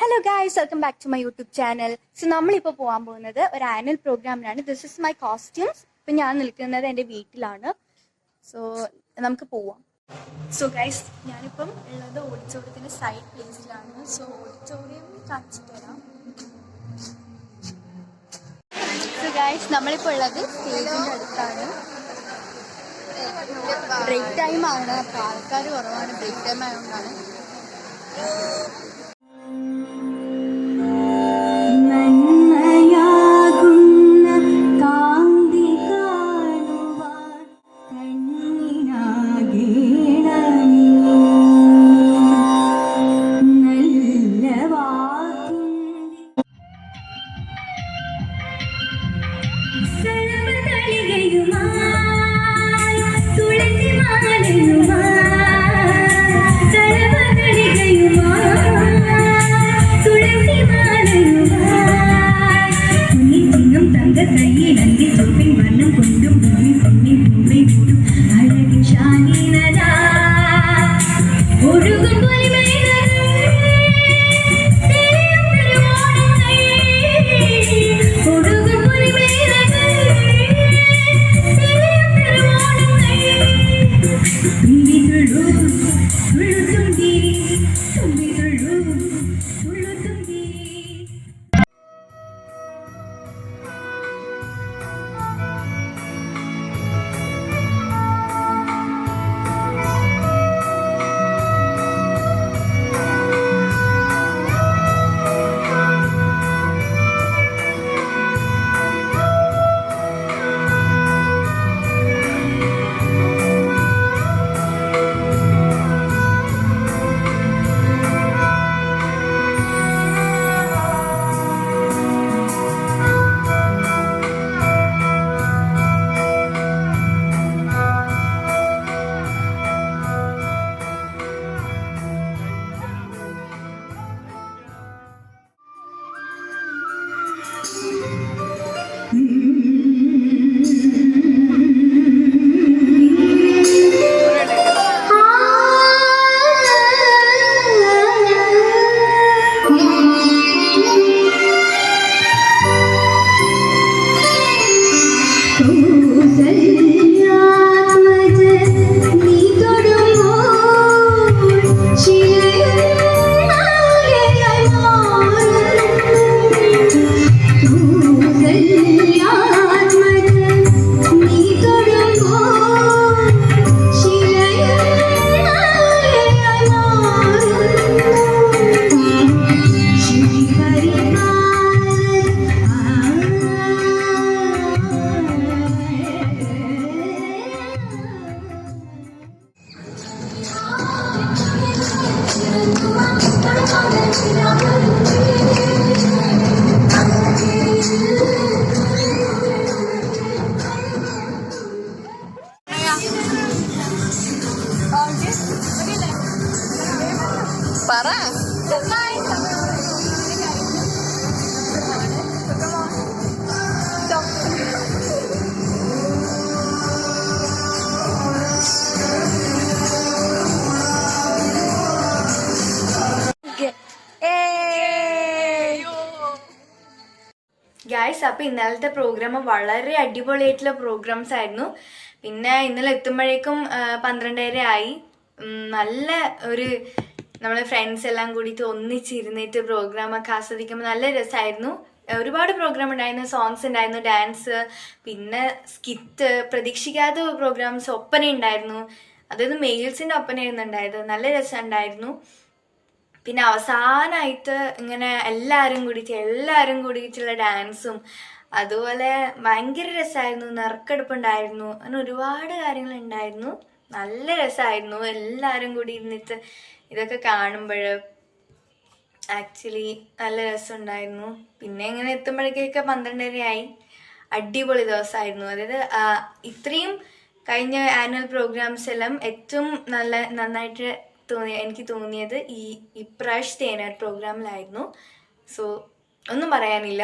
Hello guys, welcome back to my YouTube channel. So നമ്മളിപ്പോൾ പോകാൻ പോകുന്നത് ഒരു ആനുവൽ പ്രോഗ്രാമിനാണ്. This is my costumes. ഇപ്പം ഞാൻ നിൽക്കുന്നത് എൻ്റെ വീട്ടിലാണ്. സോ നമുക്ക് പോവാം. സോ ഗൈസ്, ഞാനിപ്പം ഉള്ളത് ഓഡിറ്റോറിയത്തിൻ്റെ സൈഡ് പ്ലേസിലാണ്. സോ ഓഡിറ്റോറിയം കാണിച്ചിട്ട് തരാം. സോ ഗൈസ്, നമ്മളിപ്പോൾ ഉള്ളത് സ്റ്റേജിൻ്റെ അടുത്താണ്. ബ്രേക്ക് ടൈമാണ്, അപ്പോൾ ആൾക്കാർ കുറവാണ്. ബ്രേക്ക് ടൈം ആയതുകൊണ്ടാണ്. ഗായ്സ്, അപ്പോൾ ഇന്നലത്തെ പ്രോഗ്രാം വളരെ അടിപൊളിയായിട്ടുള്ള പ്രോഗ്രാംസ് ആയിരുന്നു. പിന്നെ ഇന്നലെ എത്തുമ്പോഴേക്കും 12:30 ആയി. നല്ല ഒരു നമ്മളെ ഫ്രണ്ട്സ് എല്ലാം കൂടിയിട്ട് ഒന്നിച്ചിരുന്നിട്ട് പ്രോഗ്രാമൊക്കെ ആസ്വദിക്കുമ്പോൾ നല്ല രസമായിരുന്നു. ഒരുപാട് പ്രോഗ്രാം ഉണ്ടായിരുന്നു, സോങ്സ് ഉണ്ടായിരുന്നു, ഡാൻസ്, പിന്നെ സ്കിറ്റ്, പ്രതീക്ഷിക്കാത്ത പ്രോഗ്രാംസ്, ഒപ്പന ഉണ്ടായിരുന്നു. അതായത് മെയിൽസിൻ്റെ ഒപ്പനയായിരുന്നു ഉണ്ടായത്. നല്ല രസമുണ്ടായിരുന്നു. പിന്നെ അവസാനമായിട്ട് ഇങ്ങനെ എല്ലാവരും കൂടിയിട്ടുള്ള ഡാൻസും അതുപോലെ ഭയങ്കര രസമായിരുന്നു. നറുക്കെടുപ്പുണ്ടായിരുന്നു. അങ്ങനെ ഒരുപാട് കാര്യങ്ങളുണ്ടായിരുന്നു. നല്ല രസമായിരുന്നു. എല്ലാവരും കൂടി ഇരുന്നിട്ട് ഇതൊക്കെ കാണുമ്പോൾ ആക്ച്വലി നല്ല രസമുണ്ടായിരുന്നു. പിന്നെ ഇങ്ങനെ എത്തുമ്പോഴേക്കൊക്കെ 12:30 ആയി. അടിപൊളി ദിവസമായിരുന്നു. അതായത് ഇത്രയും കഴിഞ്ഞ ആനുവൽ പ്രോഗ്രാംസ് എല്ലാം ഏറ്റവും നന്നായിട്ട് എനിക്ക് തോന്നിയത് ഈ ഇപ്രാവശ്യത്തെ ആനുവൽ പ്രോഗ്രാമിലായിരുന്നു. സോ ഒന്നും പറയാനില്ല.